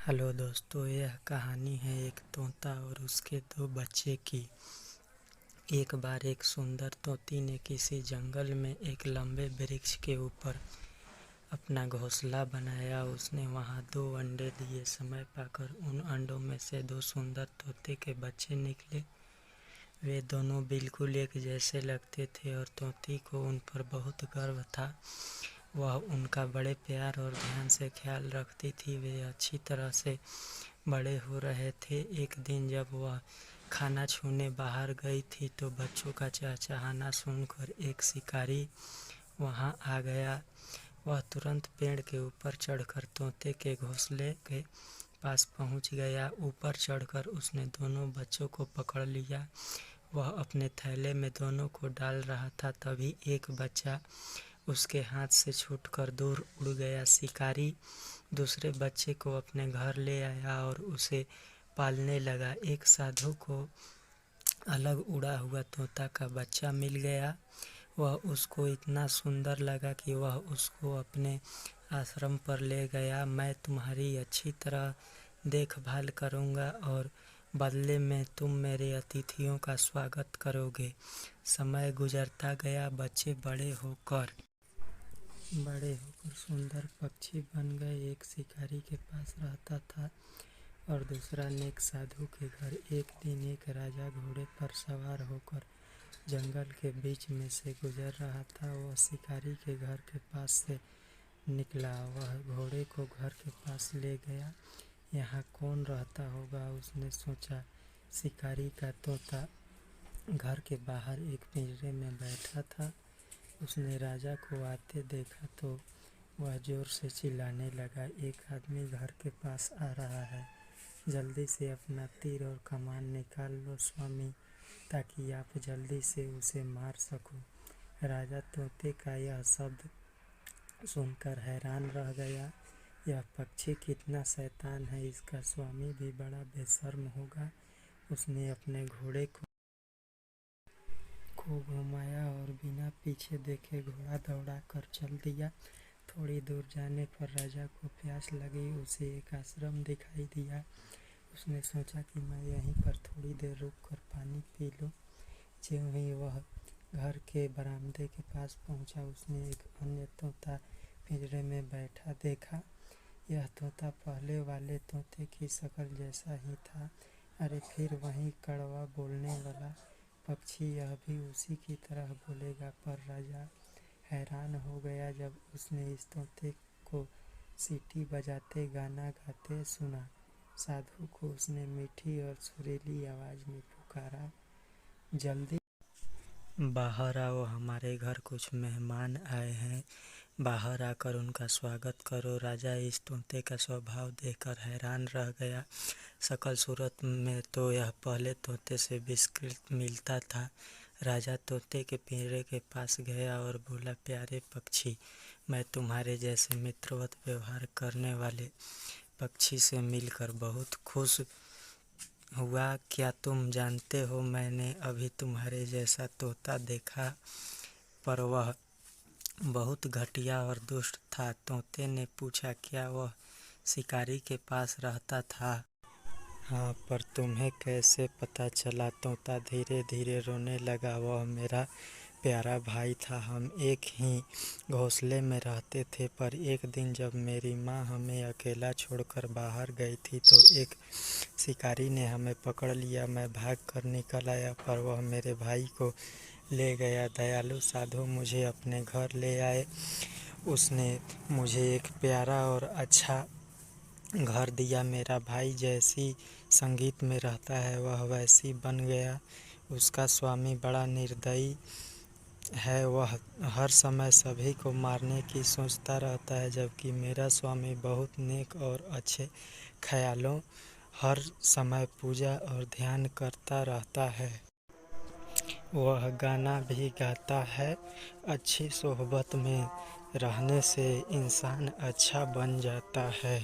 Hello दोस्तों, यह कहानी है एक तोता और उसके दो बच्चे की। एक बार एक सुंदर तोती ने किसी जंगल में एक लंबे वृक्ष के ऊपर अपना घोंसला बनाया। उसने वहां 2 अंडे दिए। समय पाकर उन अंडों में से 2 सुंदर तोते के बच्चे निकले। वे दोनों बिल्कुल एक जैसे लगते थे और तोती को उन पर बहुत गर्व था। वह उनका बड़े प्यार और ध्यान से ख्याल रखती थी। वे अच्छी तरह से बड़े हो रहे थे। एक दिन जब वह खाना छूने बाहर गई थी तो बच्चों का चहचहाना सुनकर एक शिकारी वहां आ गया। वह तुरंत पेड़ के ऊपर चढ़कर तोते के घोंसले के पास पहुंच गया। ऊपर चढ़कर उसने दोनों बच्चों को पकड़ लिया। वह अपने थैले में दोनों को डाल रहा था, तभी एक बच्चा उसके हाथ से छूटकर दूर उड़ गया। शिकारी दूसरे बच्चे को अपने घर ले आया और उसे पालने लगा। एक साधु को अलग उड़ा हुआ तोता का बच्चा मिल गया। वह उसको इतना सुंदर लगा कि वह उसको अपने आश्रम पर ले गया। मैं तुम्हारी अच्छी तरह देखभाल करूँगा और बदले में तुम मेरे अतिथियों का स्वागत करोगे। समय गुजरता गया। बच्चे बड़े होकर सुंदर पक्षी बन गए। एक शिकारी के पास रहता था और दूसरा नेक साधु के घर। एक दिन एक राजा घोड़े पर सवार होकर जंगल के बीच में से गुजर रहा था। वह शिकारी के घर के पास से निकला। वह घोड़े को घर के पास ले गया। यहाँ कौन रहता होगा, उसने सोचा। शिकारी का तोता घर के बाहर एक पिंजरे में बैठा था। उसने राजा को आते देखा तो वह जोर से चिल्लाने लगा, एक आदमी घर के पास आ रहा है। जल्दी से अपना तीर और कमान निकाल लो स्वामी, ताकि आप जल्दी से उसे मार सको। राजा तोते का यह शब्द सुनकर हैरान रह गया। यह पक्षी कितना शैतान है, इसका स्वामी भी बड़ा बेशर्म होगा। उसने अपने घोड़े को घुमाया और बिना पीछे देखे घोड़ा दौड़ा कर चल दिया। थोड़ी दूर जाने पर राजा को प्यास लगी। उसे एक आश्रम दिखाई दिया। उसने सोचा कि मैं यहीं पर थोड़ी देर रुककर पानी पी लूं। ज्यों ही वह घर के बरामदे के पास पहुंचा, उसने एक अन्य तोता पिंजरे में बैठा देखा। यह तोता पहले वाले तोते की शक्ल जैसा ही था। अरे, फिर वही कड़वा बोलने वाला पक्षी, यह भी उसी की तरह बोलेगा। पर राजा हैरान हो गया जब उसने इस तोते को सीटी बजाते गाना गाते सुना। साधु को उसने मीठी और सुरीली आवाज में पुकारा, जल्दी बाहर आओ, हमारे घर कुछ मेहमान आए हैं। बाहर आकर उनका स्वागत करो। राजा इस तोते का स्वभाव देखकर हैरान रह गया। शकल सूरत में तो यह पहले तोते से विकृत मिलता था। राजा तोते के पिंजरे के पास गया और बोला, प्यारे पक्षी, मैं तुम्हारे जैसे मित्रवत व्यवहार करने वाले पक्षी से मिलकर बहुत खुश हुआ। क्या तुम जानते हो, मैंने अभी तुम्हारे जैसा तोता देखा, पर वह बहुत घटिया और दुष्ट था। तोते ने पूछा, क्या वह शिकारी के पास रहता था? हाँ, पर तुम्हें कैसे पता चला? तोता धीरे धीरे रोने लगा। वह मेरा प्यारा भाई था। हम एक ही घोंसले में रहते थे, पर एक दिन जब मेरी माँ हमें अकेला छोड़कर बाहर गई थी तो एक शिकारी ने हमें पकड़ लिया। मैं भाग कर निकल आया, पर वह मेरे भाई को ले गया। दयालु साधु मुझे अपने घर ले आए। उसने मुझे एक प्यारा और अच्छा घर दिया। मेरा भाई जैसी संगीत में रहता है, वह वैसी बन गया। उसका स्वामी बड़ा निर्दयी है। वह हर समय सभी को मारने की सोचता रहता है, जबकि मेरा स्वामी बहुत नेक और अच्छे ख्यालों हर समय पूजा और ध्यान करता रहता है। वह गाना भी गाता है। अच्छी सोहबत में रहने से इंसान अच्छा बन जाता है।